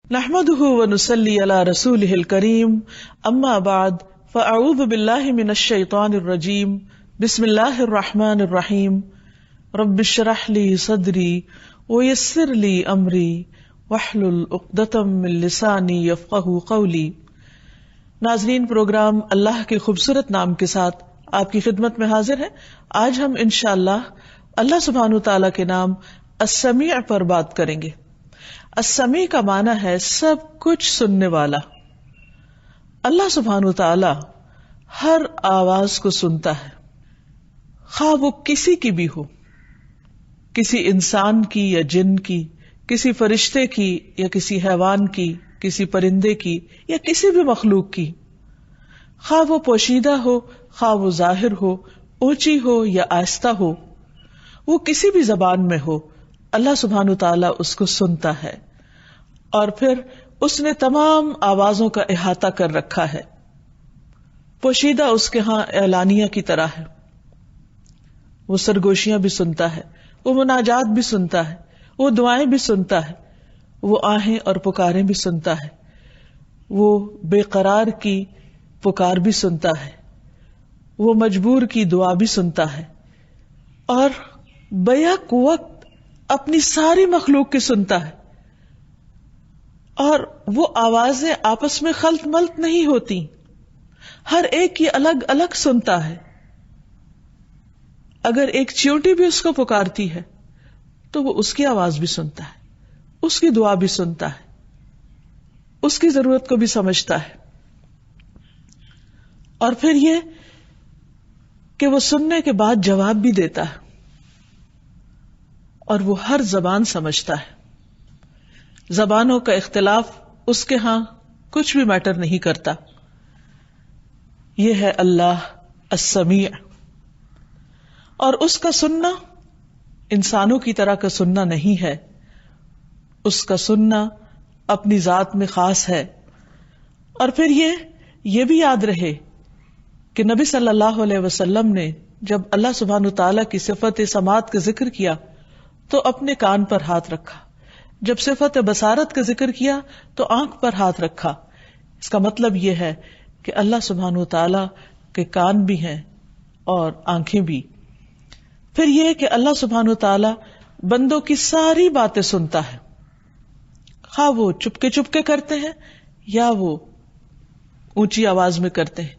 نحمده ونصلي على رسوله الكريم اما بعد فاعوذ بالله من الشيطان الرجيم بسم الله الرحمن الرحيم رب اشرح لي صدري ويسر لي امري واحلل عقدة من لساني يفقهوا قولي۔ ناظرین، پروگرام اللہ کے خوبصورت نام کے ساتھ آپ کی خدمت میں حاضر ہے۔ آج ہم انشاءاللہ اللہ سبحانہ وتعالی کے نام السمیع پر بات کریں گے۔ السمیع کا معنی ہے سب کچھ سننے والا۔ اللہ سبحانہ وتعالی ہر آواز کو سنتا ہے، خواہ وہ کسی کی بھی ہو، کسی انسان کی یا جن کی، کسی فرشتے کی یا کسی حیوان کی، کسی پرندے کی یا کسی بھی مخلوق کی، خواہ وہ پوشیدہ ہو خواہ وہ ظاہر ہو، اونچی ہو یا آہستہ ہو، وہ کسی بھی زبان میں ہو، اللہ سبحانہ وتعالی اس کو سنتا ہے۔ اور پھر اس نے تمام آوازوں کا احاطہ کر رکھا ہے۔ پوشیدہ اس کے ہاں اعلانیہ کی طرح ہے، وہ سرگوشیاں بھی سنتا ہے، وہ مناجات بھی سنتا ہے، وہ دعائیں بھی سنتا ہے، وہ آہیں اور پکاریں بھی سنتا ہے، وہ بے قرار کی پکار بھی سنتا ہے، وہ مجبور کی دعا بھی سنتا ہے، اور بیک وقت اپنی ساری مخلوق کی سنتا ہے۔ اور وہ آوازیں آپس میں خلط ملط نہیں ہوتی، ہر ایک کی الگ الگ سنتا ہے۔ اگر ایک چیونٹی بھی اس کو پکارتی ہے تو وہ اس کی آواز بھی سنتا ہے، اس کی دعا بھی سنتا ہے، اس کی ضرورت کو بھی سمجھتا ہے۔ اور پھر یہ کہ وہ سننے کے بعد جواب بھی دیتا ہے، اور وہ ہر زبان سمجھتا ہے۔ زبانوں کا اختلاف اس کے ہاں کچھ بھی میٹر نہیں کرتا۔ یہ ہے اللہ السمیع۔ اور اس کا سننا انسانوں کی طرح کا سننا نہیں ہے، اس کا سننا اپنی ذات میں خاص ہے۔ اور پھر یہ بھی یاد رہے کہ نبی صلی اللہ علیہ وسلم نے جب اللہ سبحانہ تعالیٰ کی صفت سماعت کا ذکر کیا تو اپنے کان پر ہاتھ رکھا، جب صفت بصارت کا ذکر کیا تو آنکھ پر ہاتھ رکھا۔ اس کا مطلب یہ ہے کہ اللہ سبحانہ وتعالیٰ کے کان بھی ہیں اور آنکھیں بھی۔ پھر یہ کہ اللہ سبحانہ وتعالیٰ بندوں کی ساری باتیں سنتا ہے، خواہ وہ چپکے چپکے کرتے ہیں یا وہ اونچی آواز میں کرتے ہیں،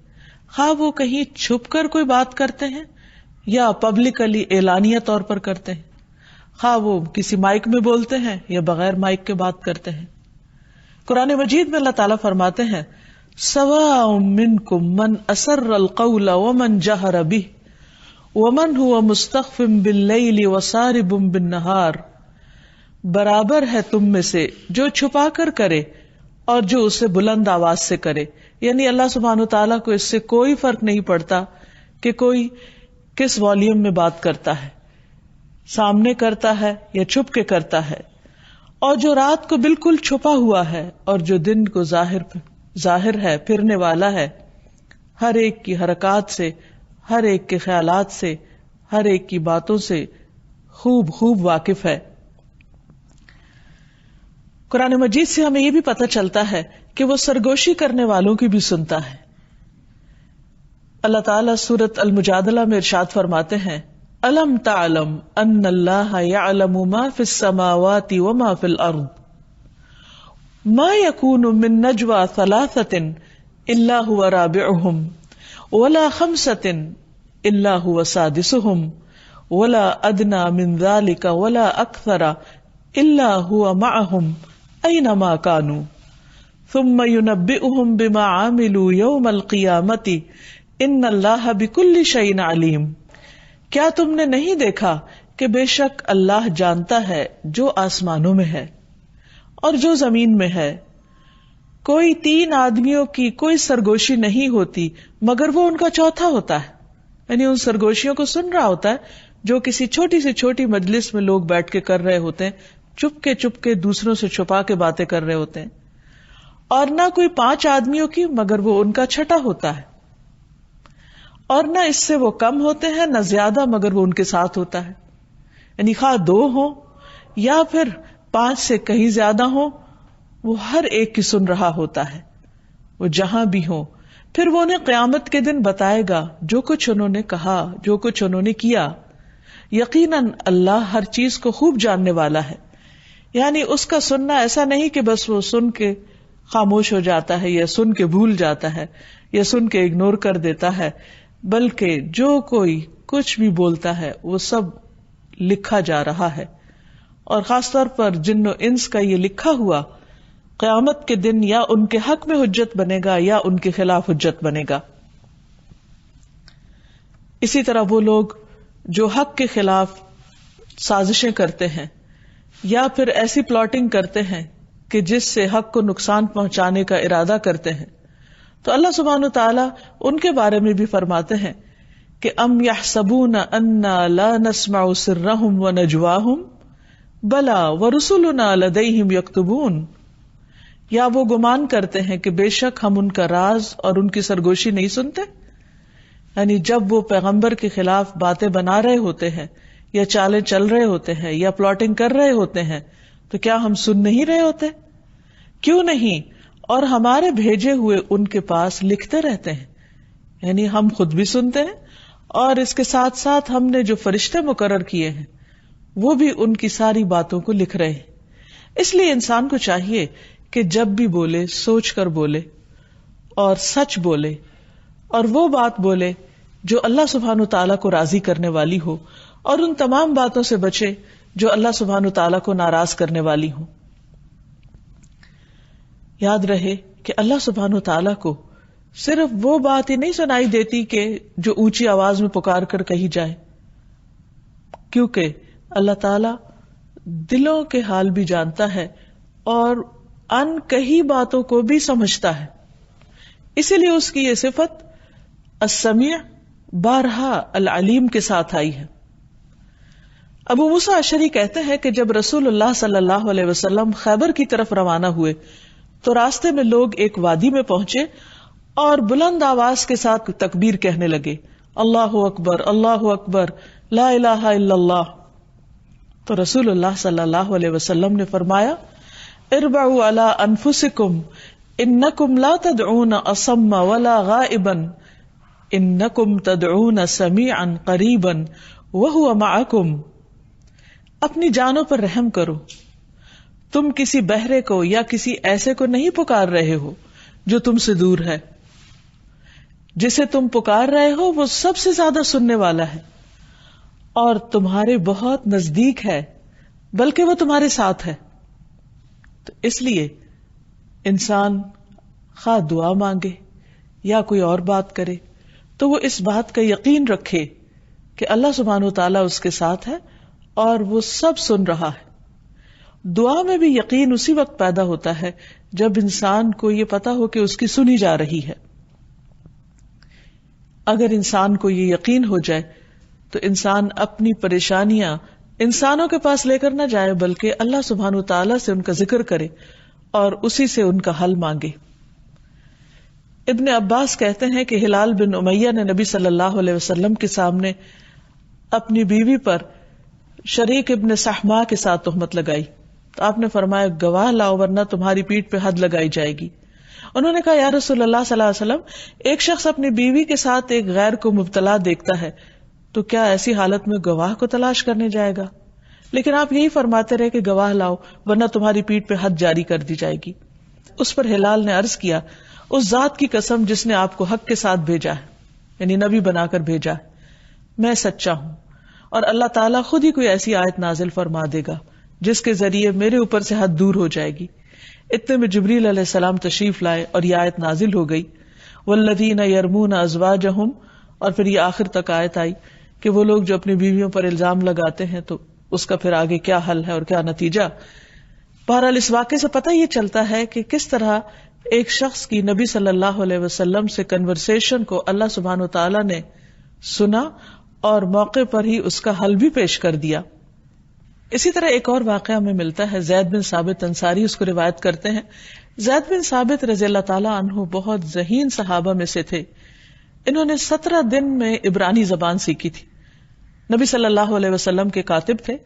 خواہ وہ کہیں چھپ کر کوئی بات کرتے ہیں یا پبلکلی اعلانیہ طور پر کرتے ہیں، خواہ وہ کسی مائک میں بولتے ہیں یا بغیر مائک کے بات کرتے ہیں۔ قرآن مجید میں اللہ تعالیٰ فرماتے ہیں سواء منکم من اسر القول ومن جہر بہ ومن هو مستخف باللیل وسارب بالنہار، برابر ہے تم میں سے جو چھپا کر کرے اور جو اسے بلند آواز سے کرے۔ یعنی اللہ سبحانہ تعالیٰ کو اس سے کوئی فرق نہیں پڑتا کہ کوئی کس والیوم میں بات کرتا ہے، سامنے کرتا ہے یا چھپ کے کرتا ہے، اور جو رات کو بالکل چھپا ہوا ہے اور جو دن کو ظاہر ہے، پھرنے والا ہے، ہر ایک کی حرکات سے، ہر ایک کے خیالات سے، ہر ایک کی باتوں سے خوب واقف ہے۔ قرآن مجید سے ہمیں یہ بھی پتہ چلتا ہے کہ وہ سرگوشی کرنے والوں کی بھی سنتا ہے۔ اللہ تعالیٰ سورۃ المجادلہ میں ارشاد فرماتے ہیں الم تعلم ان اللہ یعلم ما فی السماوات وما فی الارض ما یکون من نجوى ثلاثۃ الا هو رابعهم ولا خمسۃ الا هو سادسهم ولا ادنى من ذلك ولا اکثر الا هو معهم اینما كانوا ثم ينبئهم بما عملوا یوم القیامۃ ان اللہ بکل شیء علیم۔ کیا تم نے نہیں دیکھا کہ بے شک اللہ جانتا ہے جو آسمانوں میں ہے اور جو زمین میں ہے، کوئی تین آدمیوں کی کوئی سرگوشی نہیں ہوتی مگر وہ ان کا چوتھا ہوتا ہے۔ یعنی ان سرگوشیوں کو سن رہا ہوتا ہے جو کسی چھوٹی سے چھوٹی مجلس میں لوگ بیٹھ کے کر رہے ہوتے ہیں، چپ کے دوسروں سے چھپا کے باتیں کر رہے ہوتے ہیں، اور نہ کوئی 5 آدمیوں کی مگر وہ ان کا چھٹا ہوتا ہے، اور نہ اس سے وہ کم ہوتے ہیں نہ زیادہ مگر وہ ان کے ساتھ ہوتا ہے۔ یعنی خواہ 2 ہوں یا پھر 5 سے کہیں زیادہ ہوں، وہ ہر ایک کی سن رہا ہوتا ہے، وہ جہاں بھی ہوں. پھر وہ انہیں قیامت کے دن بتائے گا جو کچھ انہوں نے کہا، جو کچھ انہوں نے کیا. یقیناً اللہ ہر چیز کو خوب جاننے والا ہے. یعنی اس کا سننا ایسا نہیں کہ بس وہ سن کے خاموش ہو جاتا ہے یا سن کے بھول جاتا ہے یا سن کے اگنور کر دیتا ہے، بلکہ جو کوئی کچھ بھی بولتا ہے وہ سب لکھا جا رہا ہے. اور خاص طور پر جن و انس کا یہ لکھا ہوا قیامت کے دن یا ان کے حق میں حجت بنے گا یا ان کے خلاف حجت بنے گا. اسی طرح وہ لوگ جو حق کے خلاف سازشیں کرتے ہیں یا پھر ایسی پلاٹنگ کرتے ہیں کہ جس سے حق کو نقصان پہنچانے کا ارادہ کرتے ہیں، تو اللہ سبحانہ وتعالی ان کے بارے میں بھی فرماتے ہیں کہ ام یحسبون انا لا نسمع سرهم ونجواهم بلا ورسلنا لدیہم یکتبون. یا وہ گمان کرتے ہیں کہ بے شک ہم ان کا راز اور ان کی سرگوشی نہیں سنتے. یعنی جب وہ پیغمبر کے خلاف باتیں بنا رہے ہوتے ہیں یا چالیں چل رہے ہوتے ہیں یا پلاٹنگ کر رہے ہوتے ہیں تو کیا ہم سن نہیں رہے ہوتے؟ کیوں نہیں؟ اور ہمارے بھیجے ہوئے ان کے پاس لکھتے رہتے ہیں. یعنی ہم خود بھی سنتے ہیں اور اس کے ساتھ ساتھ ہم نے جو فرشتے مقرر کیے ہیں وہ بھی ان کی ساری باتوں کو لکھ رہے ہیں. اس لیے انسان کو چاہیے کہ جب بھی بولے سوچ کر بولے اور سچ بولے اور وہ بات بولے جو اللہ سبحانہ وتعالیٰ کو راضی کرنے والی ہو، اور ان تمام باتوں سے بچے جو اللہ سبحانہ وتعالیٰ کو ناراض کرنے والی ہوں. یاد رہے کہ اللہ سبحانہ وتعالیٰ کو صرف وہ بات ہی نہیں سنائی دیتی کہ جو اونچی آواز میں پکار کر کہی جائے، کیونکہ اللہ تعالیٰ دلوں کے حال بھی جانتا ہے اور ان کہی باتوں کو بھی سمجھتا ہے. اسی لیے اس کی یہ صفت السمیع بارہا العلیم کے ساتھ آئی ہے. ابو موسیٰ اشعری کہتے ہیں کہ جب رسول اللہ صلی اللہ علیہ وسلم خیبر کی طرف روانہ ہوئے تو راستے میں لوگ ایک وادی میں پہنچے اور بلند آواز کے ساتھ تکبیر کہنے لگے، اللہ اکبر لا الہ الا اللہ. تو رسول اللہ صلی اللہ علیہ وسلم نے فرمایا، اربعوا علی انفسکم انکم لا تدعون اصم ولا غائبا انکم تدعون سمیعا قریبا وہو معکم. اپنی جانوں پر رحم کرو، تم کسی بہرے کو یا کسی ایسے کو نہیں پکار رہے ہو جو تم سے دور ہے، جسے تم پکار رہے ہو وہ سب سے زیادہ سننے والا ہے اور تمہارے بہت نزدیک ہے، بلکہ وہ تمہارے ساتھ ہے. تو اس لیے انسان خواہ دعا مانگے یا کوئی اور بات کرے تو وہ اس بات کا یقین رکھے کہ اللہ سبحانہ وتعالیٰ اس کے ساتھ ہے اور وہ سب سن رہا ہے. دعا میں بھی یقین اسی وقت پیدا ہوتا ہے جب انسان کو یہ پتا ہو کہ اس کی سنی جا رہی ہے. اگر انسان کو یہ یقین ہو جائے تو انسان اپنی پریشانیاں انسانوں کے پاس لے کر نہ جائے بلکہ اللہ سبحانہ وتعالیٰ سے ان کا ذکر کرے اور اسی سے ان کا حل مانگے. ابن عباس کہتے ہیں کہ ہلال بن امیہ نے نبی صلی اللہ علیہ وسلم کے سامنے اپنی بیوی پر شریک ابن صحماء کے ساتھ تہمت لگائی تو آپ نے فرمایا، گواہ لاؤ ورنہ تمہاری پیٹھ پہ حد لگائی جائے گی. انہوں نے کہا، یا رسول اللہ صلی اللہ علیہ وسلم، ایک شخص اپنی بیوی کے ساتھ ایک غیر کو مبتلا دیکھتا ہے تو کیا ایسی حالت میں گواہ کو تلاش کرنے جائے گا؟ لیکن آپ یہی فرماتے رہے کہ گواہ لاؤ ورنہ تمہاری پیٹھ پہ حد جاری کر دی جائے گی. اس پر ہلال نے عرض کیا، اس ذات کی قسم جس نے آپ کو حق کے ساتھ بھیجا ہے، یعنی نبی بنا کر بھیجا ہے، میں سچا ہوں اور اللہ تعالیٰ خود ہی کوئی ایسی آیت نازل فرما دے گا جس کے ذریعے میرے اوپر سے حد دور ہو جائے گی. اتنے میں جبریل علیہ السلام تشریف لائے اور یہ آیت نازل ہو گئی، والذین یرمون ازواجہم، اور پھر یہ آخر تک آیت آئی کہ وہ لوگ جو اپنی بیویوں پر الزام لگاتے ہیں تو اس کا پھر آگے کیا حل ہے اور کیا نتیجہ. بہرحال اس واقعے سے پتہ یہ چلتا ہے کہ کس طرح ایک شخص کی نبی صلی اللہ علیہ وسلم سے کنورسیشن کو اللہ سبحانہ وتعالیٰ نے سنا اور موقع پر ہی اس کا حل بھی پیش کر دیا. اسی طرح ایک اور واقعہ ہمیں ملتا ہے، زید بن ثابت انصاری اس کو روایت کرتے ہیں. زید بن ثابت رضی اللہ تعالیٰ عنہ بہت ذہین صحابہ میں سے تھے. انہوں نے 17 دن میں عبرانی زبان سیکھی تھی. نبی صلی اللہ علیہ وسلم کے کاتب تھے.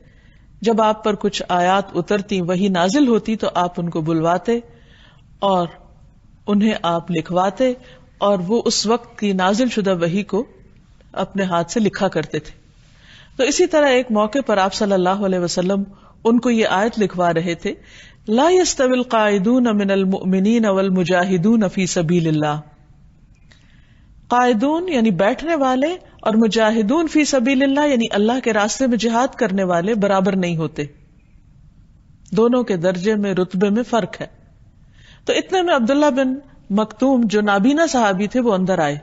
جب آپ پر کچھ آیات اترتی، وحی نازل ہوتی، تو آپ ان کو بلواتے اور انہیں آپ لکھواتے، اور وہ اس وقت کی نازل شدہ وحی کو اپنے ہاتھ سے لکھا کرتے تھے. تو اسی طرح ایک موقع پر آپ صلی اللہ علیہ وسلم ان کو یہ آیت لکھوا رہے تھے، لا يستوي القاعدون من المؤمنین والمجاہدون فی سبیل اللہ. قائدون یعنی بیٹھنے والے اور مجاہدون فی سبیل اللہ یعنی اللہ کے راستے میں جہاد کرنے والے برابر نہیں ہوتے، دونوں کے درجے میں رتبے میں فرق ہے. تو اتنے میں عبداللہ بن مکتوم جو نابینا صحابی تھے وہ اندر آئے.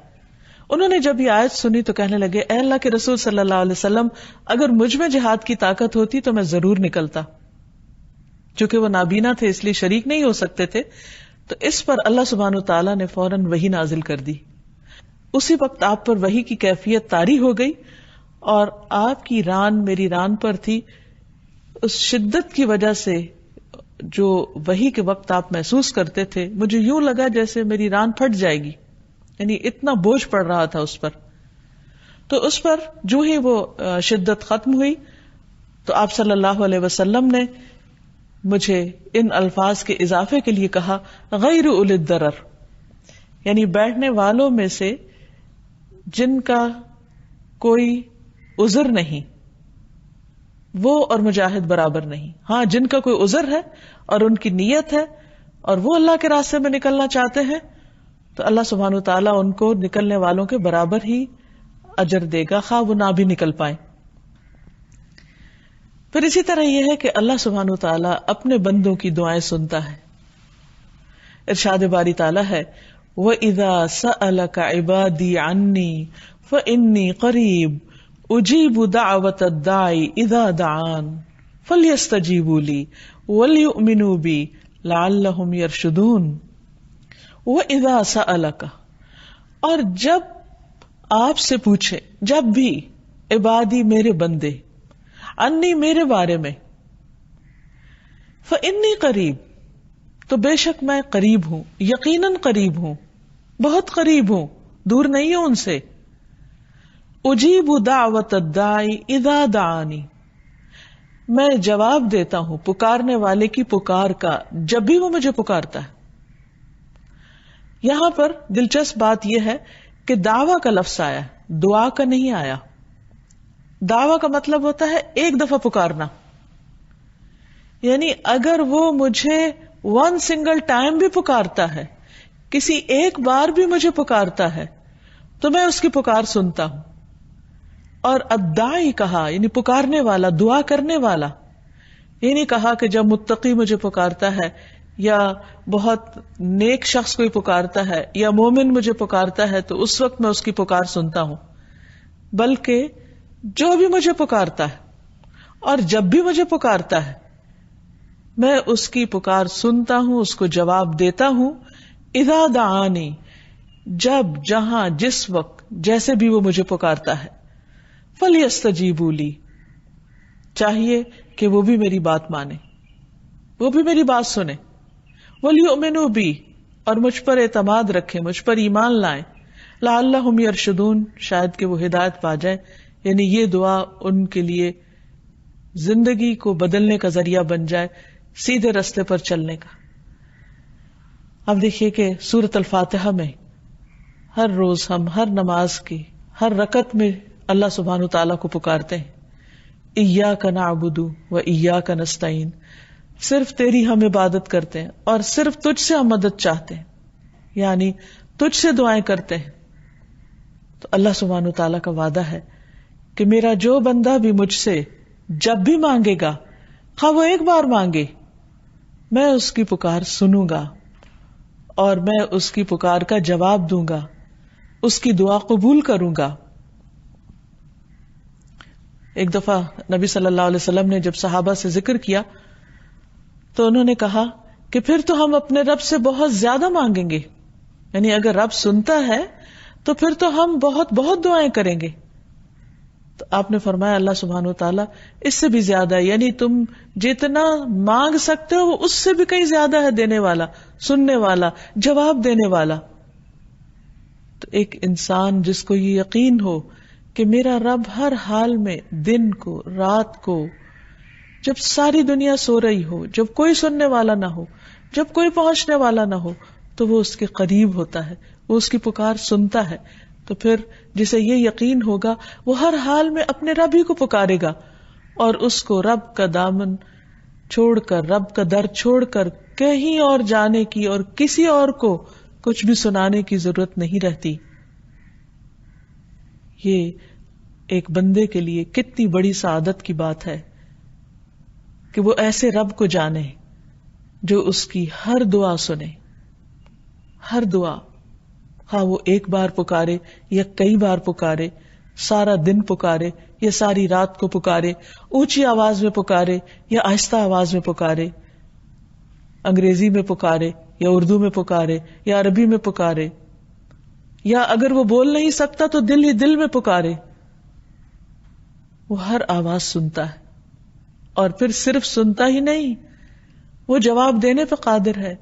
انہوں نے جب یہ آیت سنی تو کہنے لگے، اے اللہ کے رسول صلی اللہ علیہ وسلم، اگر مجھ میں جہاد کی طاقت ہوتی تو میں ضرور نکلتا. چونکہ وہ نابینا تھے اس لیے شریک نہیں ہو سکتے تھے. تو اس پر اللہ سبحانہ وتعالیٰ نے فوراً وحی نازل کر دی. اسی وقت آپ پر وحی کی کیفیت طاری ہو گئی، اور آپ کی ران میری ران پر تھی. اس شدت کی وجہ سے جو وحی کے وقت آپ محسوس کرتے تھے، مجھے یوں لگا جیسے میری ران پھٹ جائے گی، یعنی اتنا بوجھ پڑ رہا تھا اس پر. تو اس پر جو ہی وہ شدت ختم ہوئی تو آپ صلی اللہ علیہ وسلم نے مجھے ان الفاظ کے اضافے کے لیے کہا، غیر اولی الضرر، یعنی بیٹھنے والوں میں سے جن کا کوئی عذر نہیں وہ اور مجاہد برابر نہیں. ہاں جن کا کوئی عذر ہے اور ان کی نیت ہے اور وہ اللہ کے راستے میں نکلنا چاہتے ہیں تو اللہ سبحانہ وتعالیٰ ان کو نکلنے والوں کے برابر ہی اجر دے گا، خواہ وہ نہ بھی نکل پائیں. پھر اسی طرح یہ ہے کہ اللہ سبحانہ وتعالیٰ اپنے بندوں کی دعائیں سنتا ہے. ارشاد باری تعالیٰ ہے، وَإِذَا سَأَلَكَ عِبَادِي عَنِّي فَإِنِّي قَرِيبٌ اجیب دعوت الداعی اذا دعان فلیستجیبوا لی ولیؤمنوا بی لعلہم یرشدون. وَإِذَا سَأَلَكَ، اور جب آپ سے پوچھے، جب بھی، عبادی میرے بندے، انی میرے بارے میں، فإنی قریب، تو بے شک میں قریب ہوں، یقیناً قریب ہوں، بہت قریب ہوں، دور نہیں ہوں ان سے. اجیب دعوت الداعی اذا دعانی، میں جواب دیتا ہوں پکارنے والے کی پکار کا جب بھی وہ مجھے پکارتا ہے. یہاں پر دلچسپ بات یہ ہے کہ دعویٰ کا لفظ آیا ہے، دعا کا نہیں آیا. دعویٰ کا مطلب ہوتا ہے ایک دفعہ پکارنا، یعنی اگر وہ مجھے ون سنگل ٹائم بھی پکارتا ہے، کسی ایک بار بھی مجھے پکارتا ہے تو میں اس کی پکار سنتا ہوں. اور الداعی کہا یعنی پکارنے والا، دعا کرنے والا. یہ نہیں کہا کہ جب متقی مجھے پکارتا ہے یا بہت نیک شخص کوئی پکارتا ہے یا مومن مجھے پکارتا ہے تو اس وقت میں اس کی پکار سنتا ہوں، بلکہ جو بھی مجھے پکارتا ہے اور جب بھی مجھے پکارتا ہے میں اس کی پکار سنتا ہوں، اس کو جواب دیتا ہوں. اذا دعانی، جب، جہاں، جس وقت، جیسے بھی وہ مجھے پکارتا ہے. فلیستجیبوا لی، چاہیے کہ وہ بھی میری بات مانے، وہ بھی میری بات سنے. ولیؤمنوا بی، اور مجھ پر اعتماد رکھیں، مجھ پر ایمان لائیں. لعلہم یرشدون، شاید کہ وہ ہدایت پا جائیں. یعنی یہ دعا ان کے لیے زندگی کو بدلنے کا ذریعہ بن جائے، سیدھے رستے پر چلنے کا. اب دیکھیے کہ سورۃ الفاتحہ میں ہر روز ہم ہر نماز کی ہر رکعت میں اللہ سبحانہ تعالیٰ کو پکارتے ہیں، ایاک نعبد و ایاک نستعین، صرف تیری ہم عبادت کرتے ہیں اور صرف تجھ سے ہم مدد چاہتے ہیں، یعنی تجھ سے دعائیں کرتے ہیں. تو اللہ سبحانہ تعالیٰ کا وعدہ ہے کہ میرا جو بندہ بھی مجھ سے جب بھی مانگے گا، خواہ وہ ایک بار مانگے، میں اس کی پکار سنوں گا اور میں اس کی پکار کا جواب دوں گا، اس کی دعا قبول کروں گا. ایک دفعہ نبی صلی اللہ علیہ وسلم نے جب صحابہ سے ذکر کیا تو انہوں نے کہا کہ پھر تو ہم اپنے رب سے بہت زیادہ مانگیں گے، یعنی اگر رب سنتا ہے تو پھر تو ہم بہت بہت دعائیں کریں گے. تو آپ نے فرمایا اللہ سبحانہ وتعالیٰ اس سے بھی زیادہ ہے، یعنی تم جتنا مانگ سکتے ہو وہ اس سے بھی کہیں زیادہ ہے دینے والا، سننے والا، جواب دینے والا. تو ایک انسان جس کو یہ یقین ہو کہ میرا رب ہر حال میں، دن کو، رات کو، جب ساری دنیا سو رہی ہو، جب کوئی سننے والا نہ ہو، جب کوئی پہنچنے والا نہ ہو، تو وہ اس کے قریب ہوتا ہے، وہ اس کی پکار سنتا ہے. تو پھر جسے یہ یقین ہوگا وہ ہر حال میں اپنے رب ہی کو پکارے گا، اور اس کو رب کا دامن چھوڑ کر، رب کا در چھوڑ کر کہیں اور جانے کی اور کسی اور کو کچھ بھی سنانے کی ضرورت نہیں رہتی. یہ ایک بندے کے لیے کتنی بڑی سعادت کی بات ہے کہ وہ ایسے رب کو جانے جو اس کی ہر دعا سنے، ہر دعا، ہاں وہ ایک بار پکارے یا کئی بار پکارے، سارا دن پکارے یا ساری رات کو پکارے، اونچی آواز میں پکارے یا آہستہ آواز میں پکارے، انگریزی میں پکارے یا اردو میں پکارے یا عربی میں پکارے، یا اگر وہ بول نہیں سکتا تو دل ہی دل میں پکارے، وہ ہر آواز سنتا ہے. اور پھر صرف سنتا ہی نہیں، وہ جواب دینے پہ قادر ہے،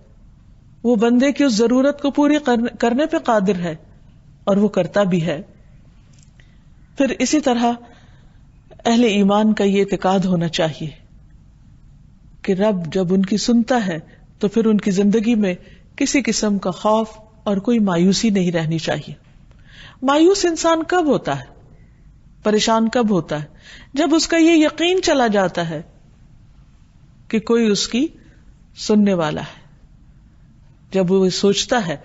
وہ بندے کی اس ضرورت کو پوری کرنے پہ قادر ہے، اور وہ کرتا بھی ہے. پھر اسی طرح اہل ایمان کا یہ اعتقاد ہونا چاہیے کہ رب جب ان کی سنتا ہے تو پھر ان کی زندگی میں کسی قسم کا خوف اور کوئی مایوسی نہیں رہنی چاہیے. مایوس انسان کب ہوتا ہے، پریشان کب ہوتا ہے؟ جب اس کا یہ یقین چلا جاتا ہے کہ کوئی اس کی سننے والا ہے، جب وہ سوچتا ہے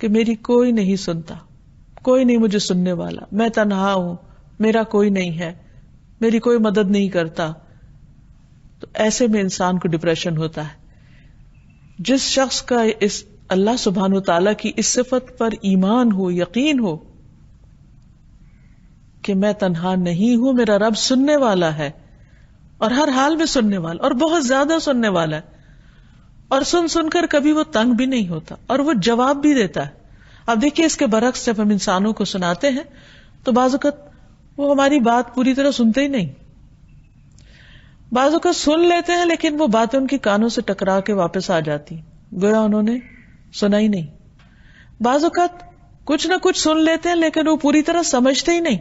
کہ میری کوئی نہیں سنتا، کوئی نہیں مجھے سننے والا، میں تنہا ہوں، میرا کوئی نہیں ہے، میری کوئی مدد نہیں کرتا، تو ایسے میں انسان کو ڈپریشن ہوتا ہے. جس شخص کا اس اللہ سبحانہ وتعالی کی اس صفت پر ایمان ہو، یقین ہو کہ میں تنہا نہیں ہوں، میرا رب سننے والا ہے، اور ہر حال میں سننے والا، اور بہت زیادہ سننے والا ہے، اور سن سن کر کبھی وہ تنگ بھی نہیں ہوتا، اور وہ جواب بھی دیتا ہے. اب دیکھیے اس کے برعکس جب ہم انسانوں کو سناتے ہیں تو بعض اوقات وہ ہماری بات پوری طرح سنتے ہی نہیں، بعض اوقات سن لیتے ہیں لیکن وہ باتیں ان کی کانوں سے ٹکرا کے واپس آ جاتی، گویا انہوں نے سنا ہی نہیں. بعض اوقات کچھ نہ کچھ سن لیتے ہیں لیکن وہ پوری طرح سمجھتے ہی نہیں.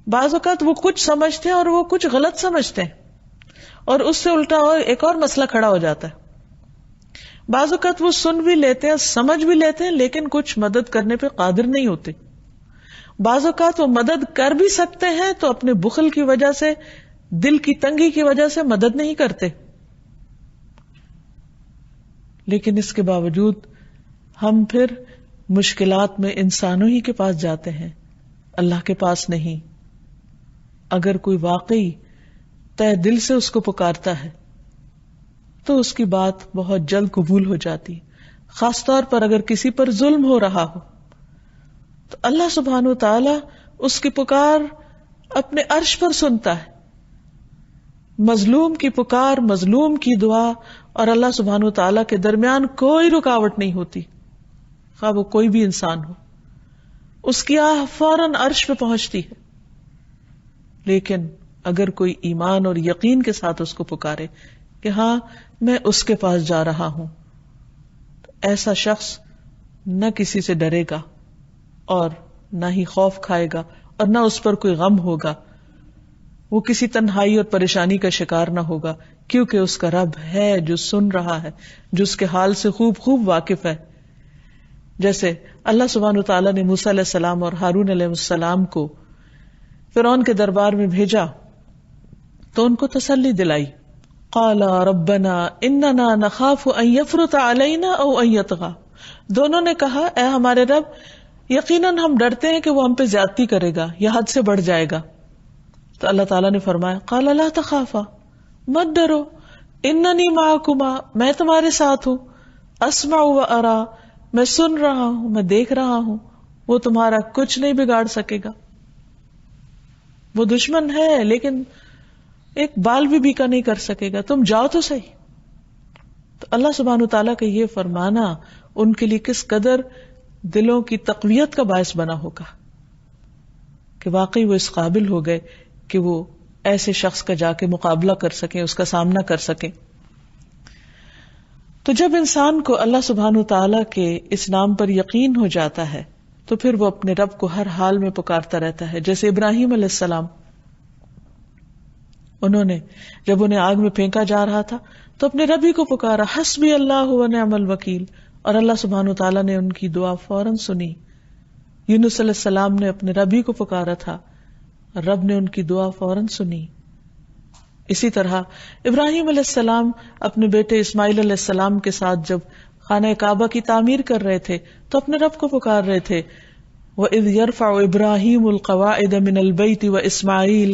بعض اوقات وہ کچھ سمجھتے ہیں اور وہ کچھ غلط سمجھتے ہیں، اور اس سے الٹا اور ایک اور مسئلہ کھڑا ہو جاتا ہے. بعض اوقات وہ سن بھی لیتے ہیں، سمجھ بھی لیتے ہیں، لیکن کچھ مدد کرنے پہ قادر نہیں ہوتے. بعض اوقات وہ مدد کر بھی سکتے ہیں تو اپنے بخل کی وجہ سے، دل کی تنگی کی وجہ سے مدد نہیں کرتے. لیکن اس کے باوجود ہم پھر مشکلات میں انسانوں ہی کے پاس جاتے ہیں، اللہ کے پاس نہیں. اگر کوئی واقعی تہ دل سے اس کو پکارتا ہے تو اس کی بات بہت جلد قبول ہو جاتی، خاص طور پر اگر کسی پر ظلم ہو رہا ہو تو اللہ سبحانہ وتعالی اس کی پکار اپنے عرش پر سنتا ہے. مظلوم کی پکار، مظلوم کی دعا اور اللہ سبحانہ وتعالی کے درمیان کوئی رکاوٹ نہیں ہوتی، خواہ وہ کوئی بھی انسان ہو. اس کی آہ فوراً عرش پہ پہنچتی ہے. لیکن اگر کوئی ایمان اور یقین کے ساتھ اس کو پکارے کہ ہاں میں اس کے پاس جا رہا ہوں، تو ایسا شخص نہ کسی سے ڈرے گا اور نہ ہی خوف کھائے گا اور نہ اس پر کوئی غم ہوگا. وہ کسی تنہائی اور پریشانی کا شکار نہ ہوگا، کیونکہ اس کا رب ہے جو سن رہا ہے، جو اس کے حال سے خوب واقف ہے. جیسے اللہ سبحانہ وتعالیٰ نے موسیٰ علیہ السلام اور ہارون علیہ السلام کو فرعون کے دربار میں بھیجا تو ان کو تسلی دلائی. قال ربنا اننا نخاف ان يفرط علينا او ان يطغى. دونوں نے کہا اے ہمارے رب، یقیناً ہم ڈرتے ہیں کہ وہ ہم پہ زیادتی کرے گا یا حد سے بڑھ جائے گا. تو اللہ تعالیٰ نے فرمایا قال لا تخافا، مت ڈرو، اننی معکما، میں تمہارے ساتھ ہوں، اسمع و ارا، میں سن رہا ہوں، میں دیکھ رہا ہوں، وہ تمہارا کچھ نہیں بگاڑ سکے گا. وہ دشمن ہے لیکن ایک بال بھی بیکا نہیں کر سکے گا، تم جاؤ تو صحیح. تو اللہ سبحانہ وتعالیٰ کا یہ فرمانا ان کے لیے کس قدر دلوں کی تقویت کا باعث بنا ہوگا کہ واقعی وہ اس قابل ہو گئے کہ وہ ایسے شخص کا جا کے مقابلہ کر سکیں، اس کا سامنا کر سکیں. تو جب انسان کو اللہ سبحانہ وتعالیٰ کے اس نام پر یقین ہو جاتا ہے تو پھر وہ اپنے رب کو ہر حال میں پکارتا رہتا ہے. جیسے ابراہیم علیہ السلام انہوں نے جب انہیں آگ میں پھینکا جا رہا تھا تو اپنے ربی کو پکارا، حسبی اللہ و نعم الوکیل، اور اللہ سبحانہ وتعالیٰ نے ان کی دعا فوراً سنی. یونس علیہ السلام نے اپنے ربی کو پکارا تھا اور رب نے ان کی دعا فوراً سنی. اسی طرح ابراہیم علیہ السلام اپنے بیٹے اسماعیل علیہ السلام کے ساتھ جب خانہ کعبہ کی تعمیر کر رہے تھے تو اپنے رب کو پکار رہے تھے. وَإِذْ يَرْفَعُ إِبْرَاهِيمُ الْقَوَاعِدَ مِنَ الْبَيْتِ وَإِسْمَاعِيلُ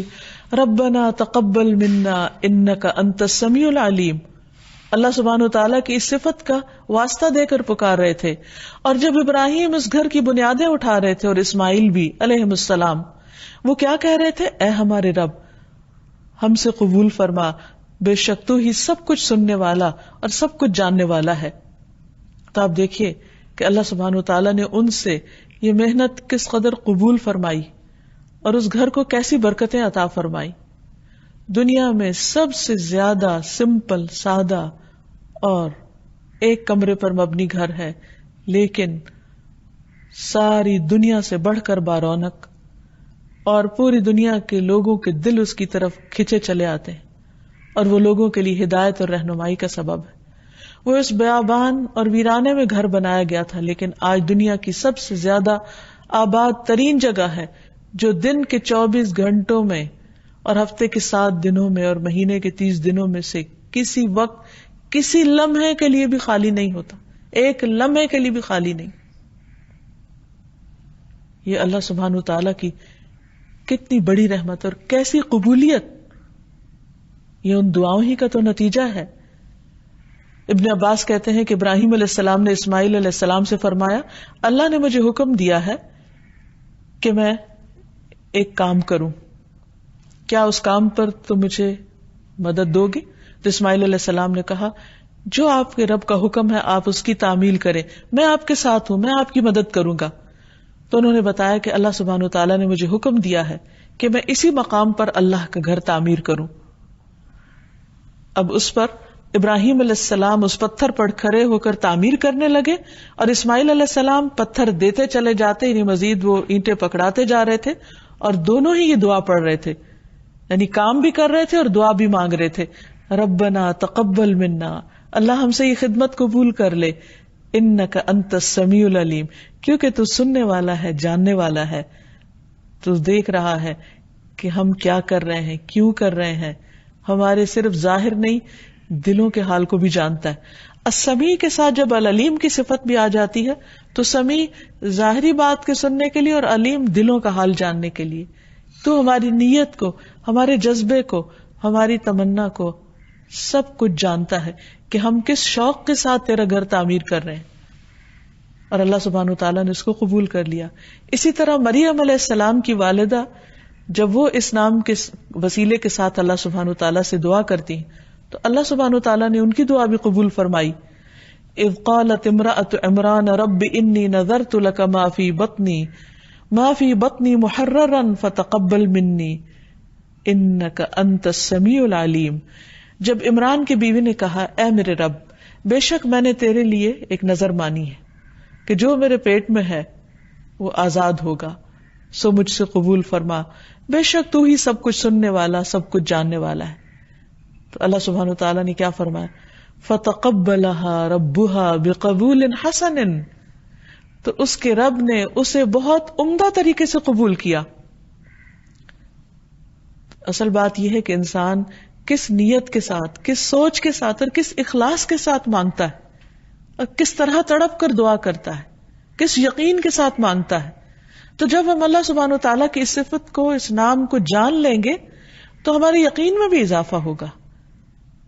رَبَّنَا تَقَبَّلْ مِنَّا إِنَّكَ أَنْتَ السَّمِيعُ الْعَلِيمُ. اللہ سبحانہ وتعالیٰ کی اس صفت کا واسطہ دے کر پکار رہے تھے. اور جب ابراہیم اس گھر کی بنیادیں اٹھا رہے تھے اور اسماعیل بھی علیہم السلام، وہ کیا کہہ رہے تھے؟ اے ہمارے رب، ہم سے قبول فرما، بے شک تو ہی سب کچھ سننے والا اور سب کچھ جاننے والا ہے. تو آپ دیکھیے کہ اللہ سبحانہ وتعالیٰ نے ان سے یہ محنت کس قدر قبول فرمائی اور اس گھر کو کیسی برکتیں عطا فرمائی. دنیا میں سب سے زیادہ سمپل، سادہ اور ایک کمرے پر مبنی گھر ہے، لیکن ساری دنیا سے بڑھ کر بارونق، اور پوری دنیا کے لوگوں کے دل اس کی طرف کھچے چلے آتے ہیں، اور وہ لوگوں کے لیے ہدایت اور رہنمائی کا سبب ہے. وہ اس بیابان اور ویرانے میں گھر بنایا گیا تھا، لیکن آج دنیا کی سب سے زیادہ آباد ترین جگہ ہے، جو دن کے 24 گھنٹوں میں اور ہفتے کے 7 دنوں میں اور مہینے کے 30 دنوں میں سے کسی وقت کسی لمحے کے لیے بھی خالی نہیں ہوتا، ایک لمحے کے لیے بھی خالی نہیں. یہ اللہ سبحانہ وتعالیٰ کی کتنی بڑی رحمت اور کیسی قبولیت، یہ ان دعاؤں ہی کا تو نتیجہ ہے. ابن عباس کہتے ہیں کہ ابراہیم علیہ السلام نے اسماعیل علیہ السلام سے فرمایا، اللہ نے مجھے حکم دیا ہے کہ میں ایک کام کروں، کیا اس کام پر تو مجھے مدد دو گے؟ تو اسماعیل علیہ السلام نے کہا، جو آپ کے رب کا حکم ہے آپ اس کی تعمیل کریں، میں آپ کے ساتھ ہوں، میں آپ کی مدد کروں گا. تو انہوں نے بتایا کہ اللہ سبحانہ وتعالیٰ نے مجھے حکم دیا ہے کہ میں اسی مقام پر اللہ کا گھر تعمیر کروں. اب اس پر ابراہیم علیہ السلام اس پتھر پر کھڑے ہو کر تعمیر کرنے لگے، اور اسماعیل علیہ السلام پتھر دیتے چلے جاتے، یعنی مزید وہ اینٹیں پکڑاتے جا رہے تھے، اور دونوں ہی یہ دعا پڑھ رہے تھے، یعنی کام بھی کر رہے تھے اور دعا بھی مانگ رہے تھے. ربنا تقبل منا، اللہ ہم سے یہ خدمت قبول کر لے، انک انت السمیع العلیم، کیونکہ تو سننے والا ہے، جاننے والا ہے، تو دیکھ رہا ہے کہ ہم کیا کر رہے ہیں، کیوں کر رہے ہیں، ہمارے صرف ظاہر نہیں دلوں کے حال کو بھی جانتا ہے. السمیع کے ساتھ جب العلیم کی صفت بھی آ جاتی ہے تو سمیع ظاہری بات کے سننے کے لیے اور علیم دلوں کا حال جاننے کے لیے. تو ہماری نیت کو، ہمارے جذبے کو، ہماری تمنا کو سب کچھ جانتا ہے کہ ہم کس شوق کے ساتھ تیرا گھر تعمیر کر رہے ہیں، اور اللہ سبحانہ وتعالیٰ نے اس کو قبول کر لیا. اسی طرح مریم علیہ السلام کی والدہ جب وہ اس نام کے وسیلے کے ساتھ اللہ سبحانہ وتعالیٰ سے دعا کرتی ہیں تو اللہ سبحانہ وتعالیٰ نے ان کی دعا بھی قبول فرمائی. اذ قالت امرأة عمران رب انی نذرت لک ما فی بطنی محررا فتقبل منی انک انت السمیع العلیم. جب عمران کی بیوی نے کہا، اے میرے رب، بے شک میں نے تیرے لیے ایک نظر مانی ہے کہ جو میرے پیٹ میں ہے وہ آزاد ہوگا، سو مجھ سے قبول فرما، بے شک تو ہی سب کچھ سننے والا، سب کچھ جاننے والا ہے. تو اللہ سبحانہ وتعالیٰ نے کیا فرمایا؟ فَتَقَبَّلَهَا رَبُّهَا بِقَبُولٍ حَسَنٍ، تو اس کے رب نے اسے بہت عمدہ طریقے سے قبول کیا. اصل بات یہ ہے کہ انسان کس نیت کے ساتھ، کس سوچ کے ساتھ اور کس اخلاص کے ساتھ مانگتا ہے، اور کس طرح تڑپ کر دعا کرتا ہے، کس یقین کے ساتھ مانگتا ہے. تو جب ہم اللہ سبحانہ وتعالیٰ کی اس صفت کو، اس نام کو جان لیں گے تو ہمارے یقین میں بھی اضافہ ہوگا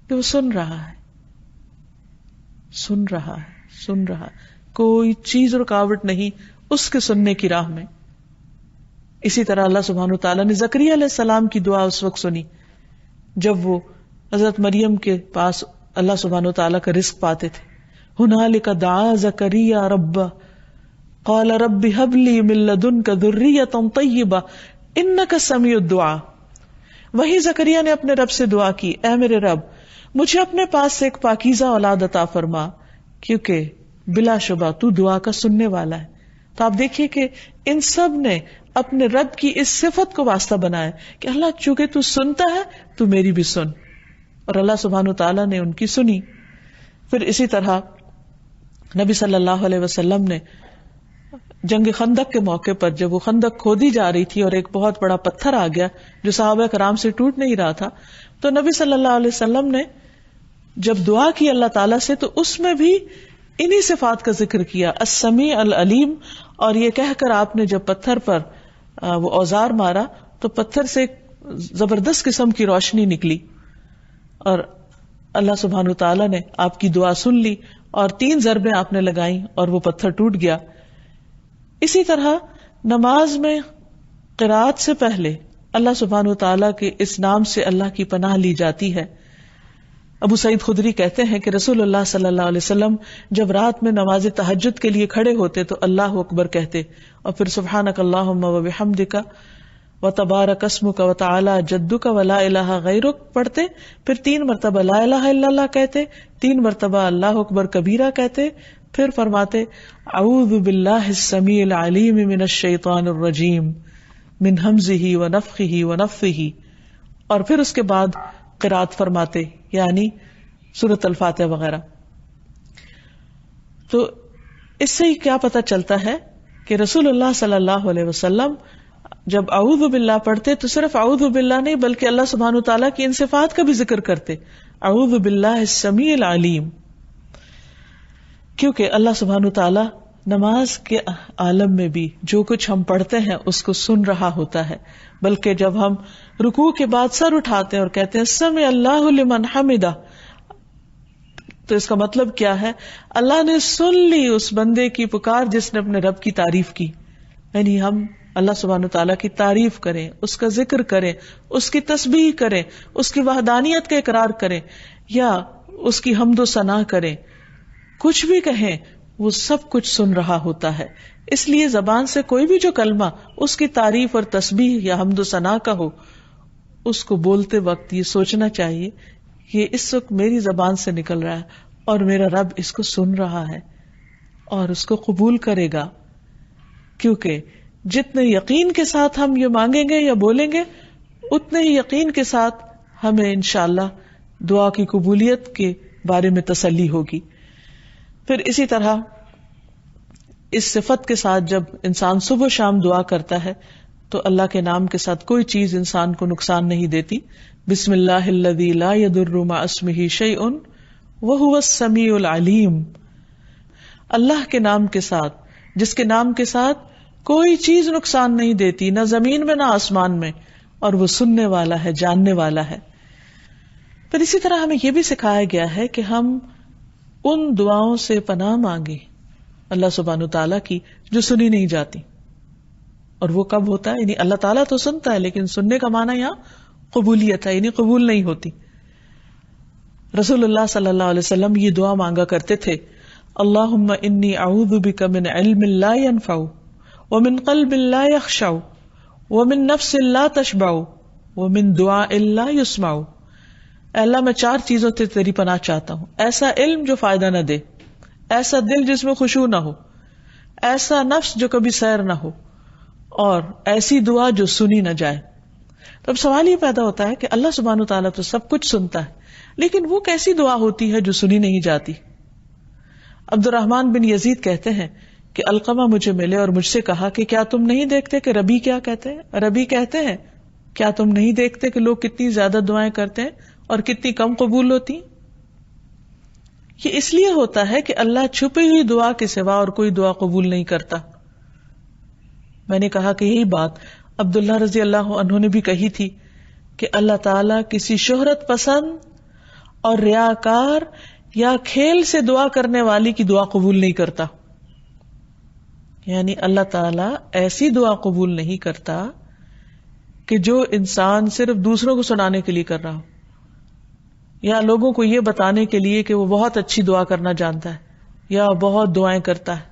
کہ وہ سن رہا ہے، سن رہا ہے، سن رہا ہے، کوئی چیز رکاوٹ نہیں اس کے سننے کی راہ میں. اسی طرح اللہ سبحانہ وتعالیٰ نے زکریا علیہ السلام کی دعا اس وقت سنی جب وہ حضرت مریم کے پاس اللہ سبحانہ وتعالیٰ کا رزق پاتے تھے. ہنالک دعا زکریا ربہ قال رب هب لي من لدنك ذرية طيبة انك سميع الدعاء. وہی زکریا نے اپنے رب سے دعا کی، اے میرے رب مجھے اپنے پاس سے ایک پاکیزہ اولاد عطا فرما، کیونکہ بلا شبہ تو دعا کا سننے والا ہے. تو آپ دیکھیے کہ ان سب نے اپنے رب کی اس صفت کو واسطہ بنایا کہ اللہ چونکہ تو سنتا ہے تو میری بھی سن، اور اللہ سبحانہ تعالیٰ نے ان کی سنی. پھر اسی طرح نبی صلی اللہ علیہ وسلم نے جنگ خندق کے موقع پر جب وہ خندق کھودی جا رہی تھی اور ایک بہت بڑا پتھر آ گیا جو صحابہ کرام سے ٹوٹ نہیں رہا تھا، تو نبی صلی اللہ علیہ وسلم نے جب دعا کی اللہ تعالیٰ سے تو اس میں بھی انہی صفات کا ذکر کیا، السمیع العلیم. اور یہ کہہ کر آپ نے جب پتھر پر وہ اوزار مارا تو پتھر سے ایک زبردست قسم کی روشنی نکلی اور اللہ سبحانہ تعالیٰ نے آپ کی دعا سن لی اور 3 ضربیں آپ نے لگائیں اور وہ پتھر ٹوٹ گیا. اسی طرح نماز میں قرات سے پہلے اللہ سبحانہ تعالیٰ کے اس نام سے اللہ کی پناہ لی جاتی ہے. ابو سعید خدری کہتے ہیں کہ رسول اللہ صلی اللہ علیہ وسلم جب رات میں نماز تہجد کے لیے کھڑے ہوتے تو اللہ اکبر کہتے اور پھر سبحانک اللہم وبحمدک وتبارک اسمک وتعالی جدک ولا الہ غیرک پڑھتے، پھر 3 مرتبہ لا الہ الا اللہ کہتے، 3 مرتبہ اللہ اکبر کبیرہ کہتے، پھر فرماتے اعوذ باللہ السمیع العلیم من الشیطان الرجیم من ہمزہ ونفخہ ونفثہ، اور پھر اس کے بعد قرات فرماتے یعنی سورۃ الفاتحہ وغیرہ. تو اس سے کیا پتہ چلتا ہے کہ رسول اللہ صلی اللہ علیہ وسلم جب اعوذ باللہ پڑھتے تو صرف اعوذ باللہ نہیں بلکہ اللہ سبحانہ تعالیٰ کی ان صفات کا بھی ذکر کرتے، اعوذ باللہ السمیع العلیم، کیونکہ اللہ سبحانہ تعالیٰ نماز کے عالم میں بھی جو کچھ ہم پڑھتے ہیں اس کو سن رہا ہوتا ہے. بلکہ جب ہم رکوع کے بعد سر اٹھاتے ہیں اور کہتے ہیں سمع اللہ لمن حمدہ، تو اس کا مطلب کیا ہے؟ اللہ نے سن لی اس بندے کی پکار جس نے اپنے رب کی تعریف کی. یعنی ہم اللہ سبحانہ تعالیٰ کی تعریف کریں، اس کا ذکر کریں، اس کی تسبیح کریں، اس کی وحدانیت کا اقرار کریں یا اس کی حمد و ثنا کریں، کچھ بھی کہیں، وہ سب کچھ سن رہا ہوتا ہے. اس لیے زبان سے کوئی بھی جو کلمہ اس کی تعریف اور تسبیح یا حمد و ثنا کا ہو، اس کو بولتے وقت یہ سوچنا چاہیے کہ اس وقت میری زبان سے نکل رہا ہے اور میرا رب اس کو سن رہا ہے اور اس کو قبول کرے گا. کیونکہ جتنے یقین کے ساتھ ہم یہ مانگیں گے یا بولیں گے اتنے ہی یقین کے ساتھ ہمیں انشاءاللہ دعا کی قبولیت کے بارے میں تسلی ہوگی. پھر اسی طرح اس صفت کے ساتھ جب انسان صبح شام دعا کرتا ہے تو اللہ کے نام کے ساتھ کوئی چیز انسان کو نقصان نہیں دیتی. بسم اللہ الذی لا یضر مع اسمہ شیء وہو السمیع العلیم، اللہ کے نام کے ساتھ جس کے نام کے ساتھ کوئی چیز نقصان نہیں دیتی، نہ زمین میں نہ آسمان میں، اور وہ سننے والا ہے، جاننے والا ہے. پھر اسی طرح ہمیں یہ بھی سکھایا گیا ہے کہ ہم ان دعاؤں سے پناہ مانگے اللہ سبحانہ تعالیٰ کی جو سنی نہیں جاتی. اور وہ کب ہوتا ہے؟ یعنی اللہ تعالیٰ تو سنتا ہے لیکن سننے کا معنی یہاں قبولیت ہے، یعنی قبول نہیں ہوتی. رسول اللہ صلی اللہ علیہ وسلم یہ دعا مانگا کرتے تھے، اللہم انی اعوذ بک من علم لا ينفع ومن قلب لا يخشع ومن نفس لا تشبع ومن دعاء لا يسمع. اے اللہ میں 4 چیزوں سے تیری پناہ چاہتا ہوں، ایسا علم جو فائدہ نہ دے، ایسا دل جس میں خشوع نہ ہو، ایسا نفس جو کبھی سیر نہ ہو، اور ایسی دعا جو سنی نہ جائے. تو اب سوال یہ پیدا ہوتا ہے کہ اللہ سبحانہ تعالیٰ تو سب کچھ سنتا ہے لیکن وہ کیسی دعا ہوتی ہے جو سنی نہیں جاتی؟ عبد الرحمن بن یزید کہتے ہیں کہ علقمہ مجھے ملے اور مجھ سے کہا کہ کیا تم نہیں دیکھتے کہ ربی کیا کہتے ہیں؟ ربی کہتے ہیں کیا تم نہیں دیکھتے کہ لوگ کتنی زیادہ دعائیں کرتے ہیں اور کتنی کم قبول ہوتی ہیں؟ یہ اس لیے ہوتا ہے کہ اللہ چھپی ہوئی دعا کے سوا اور کوئی دعا قبول نہیں کرتا. میں نے کہا کہ یہی بات عبداللہ رضی اللہ عنہ نے بھی کہی تھی کہ اللہ تعالیٰ کسی شہرت پسند اور ریاکار یا کھیل سے دعا کرنے والی کی دعا قبول نہیں کرتا. یعنی اللہ تعالیٰ ایسی دعا قبول نہیں کرتا کہ جو انسان صرف دوسروں کو سنانے کے لیے کر رہا ہو یا لوگوں کو یہ بتانے کے لیے کہ وہ بہت اچھی دعا کرنا جانتا ہے یا بہت دعائیں کرتا ہے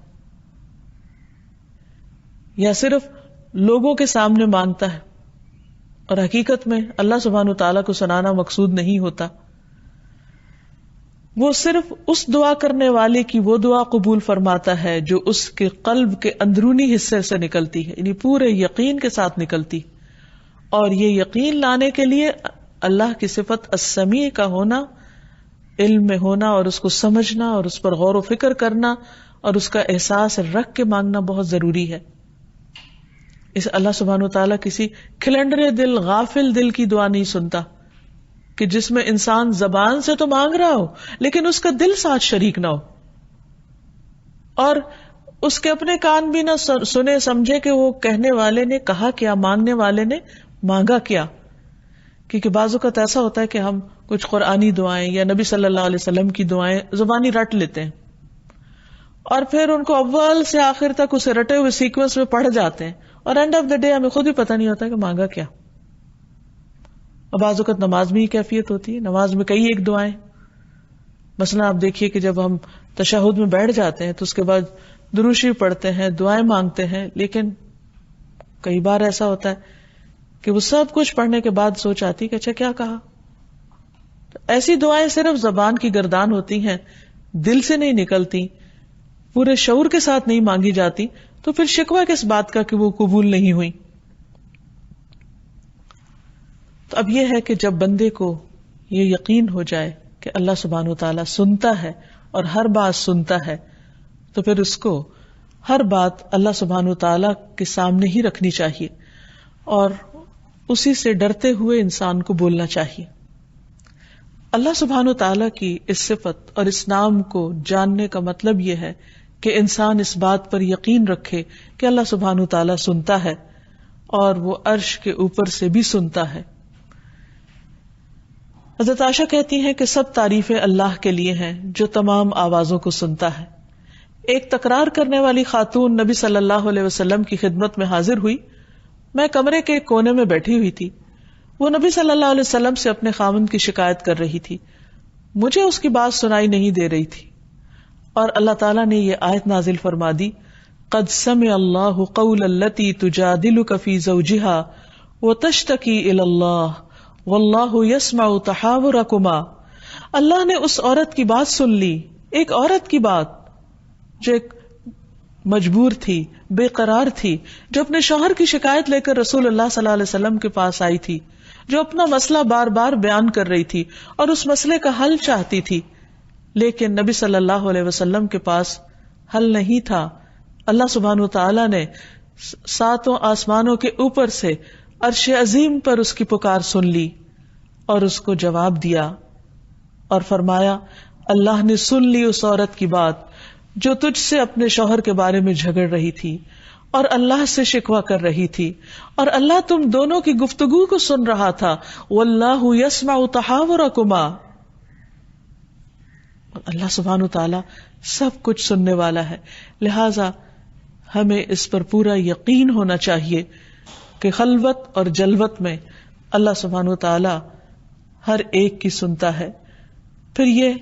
یا صرف لوگوں کے سامنے مانگتا ہے اور حقیقت میں اللہ سبحانہ تعالیٰ کو سنانا مقصود نہیں ہوتا. وہ صرف اس دعا کرنے والے کی وہ دعا قبول فرماتا ہے جو اس کے قلب کے اندرونی حصے سے نکلتی ہے، یعنی پورے یقین کے ساتھ نکلتی. اور یہ یقین لانے کے لیے اللہ کی صفت السمیع کا ہونا، علم میں ہونا اور اس کو سمجھنا اور اس پر غور و فکر کرنا اور اس کا احساس رکھ کے مانگنا بہت ضروری ہے. اس اللہ سبحانہ وتعالیٰ کسی کھلنڈرے دل، غافل دل کی دعا نہیں سنتا کہ جس میں انسان زبان سے تو مانگ رہا ہو لیکن اس کا دل ساتھ شریک نہ ہو، اور اس کے اپنے کان بھی نہ سنے سمجھے کہ وہ کہنے والے نے کہا کیا، مانگنے والے نے مانگا کیا. کیونکہ بعض اوقات ایسا ہوتا ہے کہ ہم کچھ قرآنی دعائیں یا نبی صلی اللہ علیہ وسلم کی دعائیں زبانی رٹ لیتے ہیں اور پھر ان کو اول سے آخر تک اسے رٹے ہوئے سیکوینس میں پڑھ جاتے ہیں، اور اینڈ آف دا ڈے ہمیں خود ہی پتہ نہیں ہوتا کہ مانگا کیا. اور بعض اوقات نماز میں ہی کیفیت ہوتی ہے، نماز میں کئی ایک دعائیں. مثلا آپ دیکھیے کہ جب ہم تشہد میں بیٹھ جاتے ہیں تو اس کے بعد درود شریف پڑھتے ہیں، دعائیں مانگتے ہیں، لیکن کئی بار ایسا ہوتا ہے کہ وہ سب کچھ پڑھنے کے بعد سوچ آتی کہ اچھا کیا کہا. تو ایسی دعائیں صرف زبان کی گردان ہوتی ہیں، دل سے نہیں نکلتی، پورے شعور کے ساتھ نہیں مانگی جاتی، تو پھر شکوہ کس بات کا کہ وہ قبول نہیں ہوئی. تو اب یہ ہے کہ جب بندے کو یہ یقین ہو جائے کہ اللہ سبحانہ وتعالیٰ سنتا ہے اور ہر بات سنتا ہے، تو پھر اس کو ہر بات اللہ سبحانہ وتعالیٰ کے سامنے ہی رکھنی چاہیے اور اسی سے ڈرتے ہوئے انسان کو بولنا چاہیے. اللہ سبحانہ وتعالیٰ کی اس صفت اور اس نام کو جاننے کا مطلب یہ ہے کہ انسان اس بات پر یقین رکھے کہ اللہ سبحانہ وتعالیٰ سنتا ہے اور وہ عرش کے اوپر سے بھی سنتا ہے. حضرت عائشہ کہتی ہیں کہ سب تعریفیں اللہ کے لیے ہیں جو تمام آوازوں کو سنتا ہے. ایک تکرار کرنے والی خاتون نبی صلی اللہ علیہ وسلم کی خدمت میں حاضر ہوئی. میں کمرے کے ایک کونے میں بیٹھی ہوئی تھی. وہ نبی صلی اللہ علیہ وسلم سے اپنے خاوند کی شکایت کر رہی تھی. مجھے اس کی بات سنائی نہیں دے رہی تھی اور اللہ تعالیٰ نے یہ آیت نازل فرما دی، قد سمع اللہ قول التی تجادلک فی زوجہا وتشتکی الی اللہ واللہ یسمع تحاورکما. اللہ نے اس عورت کی بات سن لی، ایک عورت کی بات جو ایک مجبور تھی، بے قرار تھی، جو اپنے شوہر کی شکایت لے کر رسول اللہ صلی اللہ علیہ وسلم کے پاس آئی تھی، جو اپنا مسئلہ بار بار بیان کر رہی تھی اور اس مسئلے کا حل چاہتی تھی، لیکن نبی صلی اللہ علیہ وسلم کے پاس حل نہیں تھا. اللہ سبحانہ وتعالیٰ نے ساتوں آسمانوں کے اوپر سے عرش عظیم پر اس کی پکار سن لی اور اس کو جواب دیا اور فرمایا، اللہ نے سن لی اس عورت کی بات جو تجھ سے اپنے شوہر کے بارے میں جھگڑ رہی تھی اور اللہ سے شکوہ کر رہی تھی، اور اللہ تم دونوں کی گفتگو کو سن رہا تھا. واللہ یسمع تحاورکما. اللہ سبحانہ وتعالیٰ سب کچھ سننے والا ہے، لہذا ہمیں اس پر پورا یقین ہونا چاہیے کہ خلوت اور جلوت میں اللہ سبحانہ وتعالیٰ ہر ایک کی سنتا ہے. پھر یہ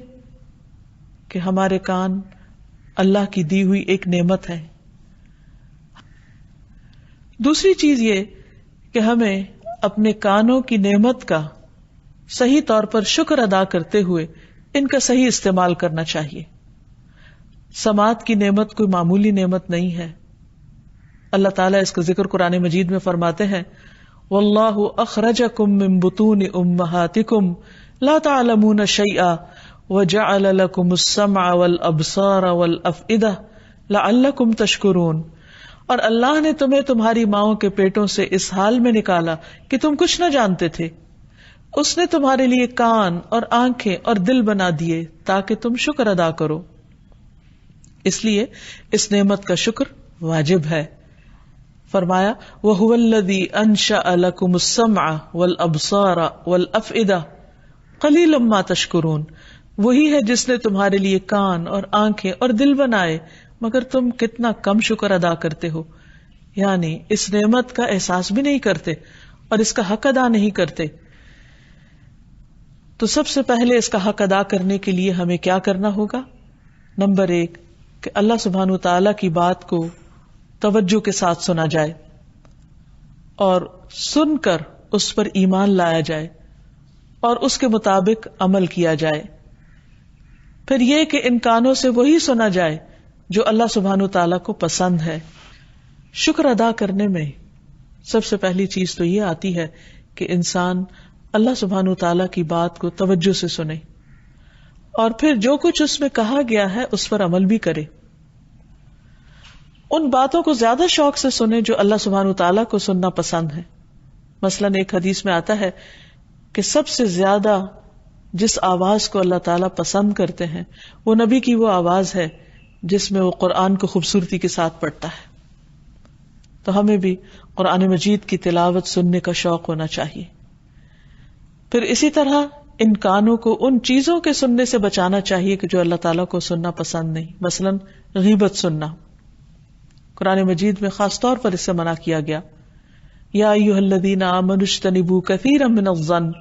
کہ ہمارے کان اللہ کی دی ہوئی ایک نعمت ہے. دوسری چیز یہ کہ ہمیں اپنے کانوں کی نعمت کا صحیح طور پر شکر ادا کرتے ہوئے ان کا صحیح استعمال کرنا چاہیے. سماعت کی نعمت کوئی معمولی نعمت نہیں ہے. اللہ تعالیٰ اس کا ذکر قرآن مجید میں فرماتے ہیں، واللہ اخرجکم من بطون امہاتکم لا تعلمون شیئا وجعل لکم السمع والابصار والافئدہ لعلکم تشکرون. اور اللہ نے تمہیں تمہاری ماؤں کے پیٹوں سے اس حال میں نکالا کہ تم کچھ نہ جانتے تھے. اس نے تمہارے لیے کان اور آنکھیں اور دل بنا دیے تاکہ تم شکر ادا کرو. اس لیے اس نعمت کا شکر واجب ہے. فرمایا وَهُوَ الَّذِي أَنشَأَ لَكُمُ السَّمْعَ وَالْأَبْصَارَ وَالْأَفْئِدَةَ قَلِيلًا مَا تَشْكُرُونَ. وہی ہے جس نے تمہارے لیے کان اور آنکھیں اور دل بنائے مگر تم کتنا کم شکر ادا کرتے ہو. یعنی اس نعمت کا احساس بھی نہیں کرتے اور اس کا حق ادا نہیں کرتے. تو سب سے پہلے اس کا حق ادا کرنے کے لیے ہمیں کیا کرنا ہوگا؟ نمبر 1 کہ اللہ سبحانہ وتعالیٰ کی بات کو توجہ کے ساتھ سنا جائے اور سن کر اس پر ایمان لایا جائے اور اس کے مطابق عمل کیا جائے. پھر یہ کہ ان کانوں سے وہی سنا جائے جو اللہ سبحانہ تعالیٰ کو پسند ہے. شکر ادا کرنے میں سب سے پہلی چیز تو یہ آتی ہے کہ انسان اللہ سبحانہ تعالیٰ کی بات کو توجہ سے سنے اور پھر جو کچھ اس میں کہا گیا ہے اس پر عمل بھی کرے. ان باتوں کو زیادہ شوق سے سنے جو اللہ سبحانہ تعالیٰ کو سننا پسند ہے. مثلاً ایک حدیث میں آتا ہے کہ سب سے زیادہ جس آواز کو اللہ تعالیٰ پسند کرتے ہیں وہ نبی کی وہ آواز ہے جس میں وہ قرآن کو خوبصورتی کے ساتھ پڑھتا ہے. تو ہمیں بھی قرآن مجید کی تلاوت سننے کا شوق ہونا چاہیے. پھر اسی طرح ان کانوں کو ان چیزوں کے سننے سے بچانا چاہیے کہ جو اللہ تعالیٰ کو سننا پسند نہیں. مثلاً غیبت سننا قرآن مجید میں خاص طور پر اس سے منع کیا گیا. یا ایھا الذین آمنوا اجتنبوا کثیرا من الظن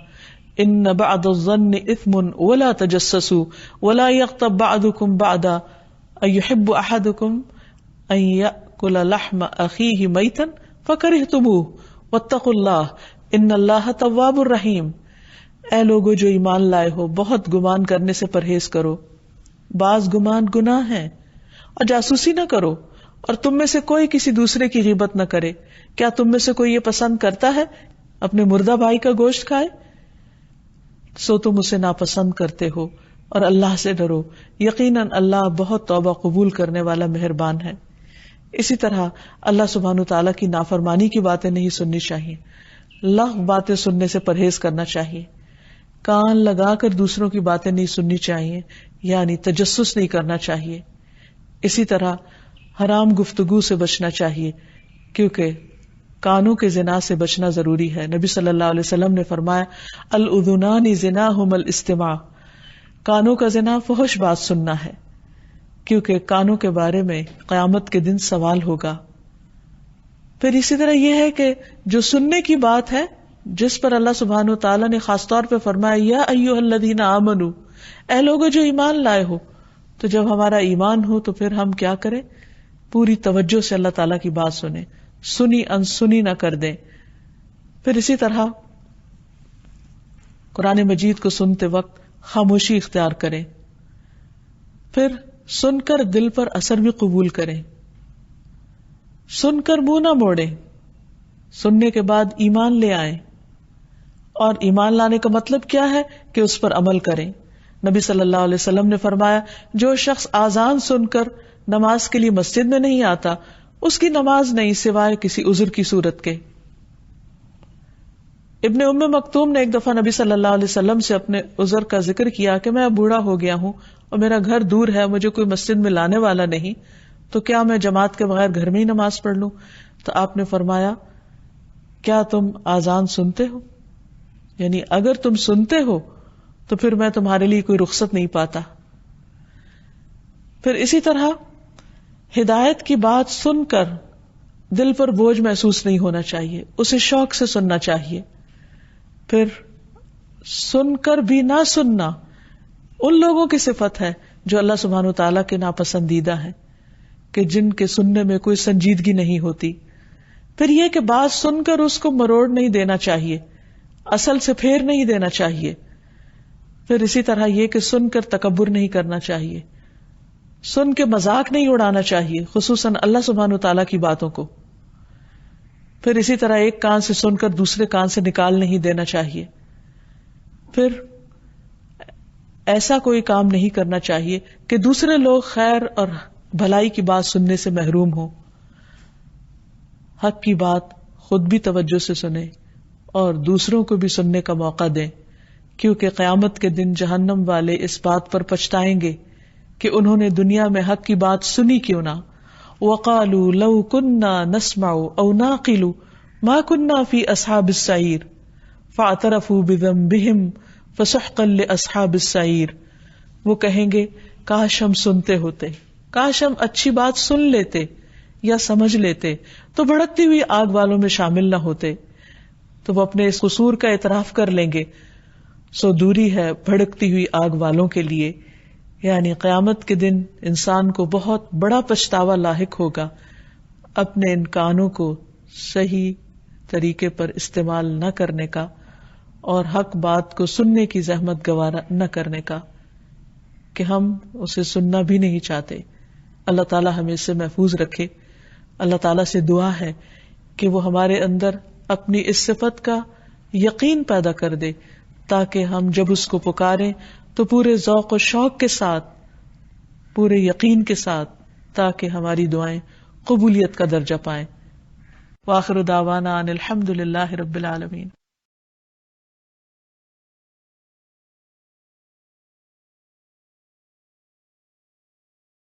ان بعض الظن اثم ولا تجسسوا ولا یغتب بعضکم بعضا ایحب احدکم ان یأکل لحم اخیہ میتا فکرہتموہ واتقوا اللہ ان اللہ تواب الرحیم. اے لوگو جو ایمان لائے ہو بہت گمان کرنے سے پرہیز کرو. بعض گمان گناہ ہیں. اور جاسوسی نہ کرو اور تم میں سے کوئی کسی دوسرے کی غیبت نہ کرے. کیا تم میں سے کوئی یہ پسند کرتا ہے اپنے مردہ بھائی کا گوشت کھائے؟ سو تم اسے ناپسند کرتے ہو اور اللہ سے ڈرو. یقیناً اللہ بہت توبہ قبول کرنے والا مہربان ہے. اسی طرح اللہ سبحانہ تعالیٰ کی نافرمانی کی باتیں نہیں سننی چاہیے. لغو باتیں سننے سے پرہیز کرنا چاہیے. کان لگا کر دوسروں کی باتیں نہیں سننی چاہیے، یعنی تجسس نہیں کرنا چاہیے. اسی طرح حرام گفتگو سے بچنا چاہیے کیونکہ کانوں کے زنا سے بچنا ضروری ہے. نبی صلی اللہ علیہ وسلم نے فرمایا الاذنان زناہم الاستماع. کانوں کا زنا فحش بات سننا ہے کیونکہ کانوں کے بارے میں قیامت کے دن سوال ہوگا. پھر اسی طرح یہ ہے کہ جو سننے کی بات ہے جس پر اللہ سبحانہ و تعالیٰ نے خاص طور پہ فرمایا یا ایھا الذین آمنوا، اے لوگو جو ایمان لائے ہو. تو جب ہمارا ایمان ہو تو پھر ہم کیا کریں؟ پوری توجہ سے اللہ تعالیٰ کی بات سنیں، سنی انسنی نہ کر دیں. پھر اسی طرح قرآن مجید کو سنتے وقت خاموشی اختیار کریں. پھر سن کر دل پر اثر بھی قبول کریں. سن کر منہ نہ موڑیں. سننے کے بعد ایمان لے آئیں. اور ایمان لانے کا مطلب کیا ہے کہ اس پر عمل کریں. نبی صلی اللہ علیہ وسلم نے فرمایا جو شخص آذان سن کر نماز کے لیے مسجد میں نہیں آتا اس کی نماز نہیں سوائے کسی عذر کی صورت کے. ابن ام مکتوم نے ایک دفعہ نبی صلی اللہ علیہ وسلم سے اپنے عذر کا ذکر کیا کہ میں بوڑھا ہو گیا ہوں اور میرا گھر دور ہے، مجھے کوئی مسجد میں لانے والا نہیں، تو کیا میں جماعت کے بغیر گھر میں ہی نماز پڑھ لوں؟ تو آپ نے فرمایا کیا تم آذان سنتے ہو؟ یعنی اگر تم سنتے ہو تو پھر میں تمہارے لیے کوئی رخصت نہیں پاتا. پھر اسی طرح ہدایت کی بات سن کر دل پر بوجھ محسوس نہیں ہونا چاہیے، اسے شوق سے سننا چاہیے. پھر سن کر بھی نہ سننا ان لوگوں کی صفت ہے جو اللہ سبحانہ و تعالیٰ کے ناپسندیدہ ہے، کہ جن کے سننے میں کوئی سنجیدگی نہیں ہوتی. پھر یہ کہ بات سن کر اس کو مروڑ نہیں دینا چاہیے، اصل سے پھیر نہیں دینا چاہیے. پھر اسی طرح یہ کہ سن کر تکبر نہیں کرنا چاہیے، سن کے مذاق نہیں اڑانا چاہیے، خصوصاً اللہ سبحانہ تعالیٰ کی باتوں کو. پھر اسی طرح ایک کان سے سن کر دوسرے کان سے نکال نہیں دینا چاہیے. پھر ایسا کوئی کام نہیں کرنا چاہیے کہ دوسرے لوگ خیر اور بھلائی کی بات سننے سے محروم ہوں. حق کی بات خود بھی توجہ سے سنیں اور دوسروں کو بھی سننے کا موقع دیں، کیونکہ قیامت کے دن جہنم والے اس بات پر پچھتائیں گے کہ انہوں نے دنیا میں حق کی بات سنی کیوں نہ. وَقَالُوا لَوْ كُنَّا نَسْمَعُ أَوْ نَعْقِلُ مَا كُنَّا فِي أَصْحَابِ السَّعِيرِ فَاعْتَرَفُوا بِذَنبِهِمْ فَسُحْقًا لِأَصْحَابِ السَّعِيرِ. وہ کہیں گے کاش ہم سنتے ہوتے، کاش ہم اچھی بات سن لیتے یا سمجھ لیتے تو بھڑکتی ہوئی آگ والوں میں شامل نہ ہوتے. تو وہ اپنے اس قصور کا اعتراف کر لیں گے. سو دوری ہے بھڑکتی ہوئی آگ والوں کے لیے، یعنی قیامت کے دن انسان کو بہت بڑا پچھتاوا لاحق ہوگا اپنے ان کانوں کو صحیح طریقے پر استعمال نہ کرنے کا اور حق بات کو سننے کی زحمت گوارا نہ کرنے کا. کہ ہم اسے سننا بھی نہیں چاہتے. اللہ تعالیٰ ہمیں اس سے محفوظ رکھے. اللہ تعالیٰ سے دعا ہے کہ وہ ہمارے اندر اپنی اس صفت کا یقین پیدا کر دے تاکہ ہم جب اس کو پکاریں تو پورے ذوق و شوق کے ساتھ, پورے یقین کے ساتھ, تاکہ ہماری دعائیں قبولیت کا درجہ پائیں. وآخر دعوانا ان الحمد للہ رب العالمین.